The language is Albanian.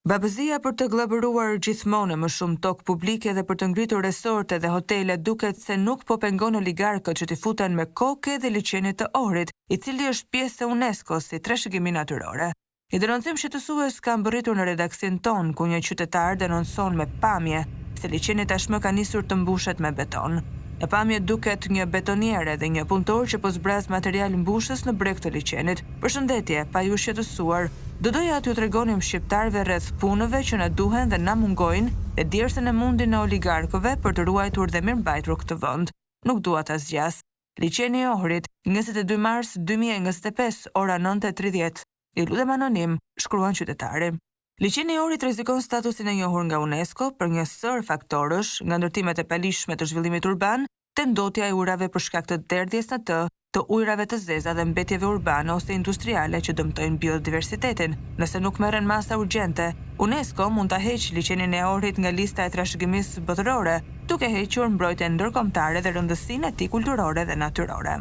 Babëzia për të glabëruar gjithmonë më shumë tokë publike dhe për të ngritur resorte dhe hotele duket se nuk po pengon oligarkët që t'i futen me kokë dhe liçenit të Ohrit, i cili është pjesë e UNESCO si trashëgimi natyrore. I denoncim shqetësues ka mbërritur në redaksin ton ku një qytetar denonson me pamje se liçeni tashmë ka nisur të mbushet me beton. Në pamje duket një betoniere dhe një punëtor që po zbraz material mbushës në breg të liçenit. Përshëndetje, pa ju shqetësuar, do doja t'ju tregonim shqiptarëve rreth punëve që na duhen dhe na mungojnë dhe djersën e mundin e oligarkëve për të ruajtur dhe mirëmbajtur këtë vend. Nuk dua ta zgjas. Liçeni i Ohrit, 22 mars 2025, ora 9:30. I lutem anonim, shkruan qytetari. Liçeni i Ohrit rrezikon statusin e njohur nga UNESCO për një sër faktorësh, nga ndërtimet e palishme të zhvillimit urban, te ndotja e ujrave për shkak të derdhjes në të ujrave të zeza dhe mbetjeve urbane ose industriale që dëmtojnë biodiversitetin. Nëse nuk merren masa urgjente, UNESCO mund ta heqë liçenin e Ohrit nga lista e trashëgimisë botërore, duke hequr mbrojtjen ndërkombëtare dhe rëndësinë e tij kulturore dhe natyrore.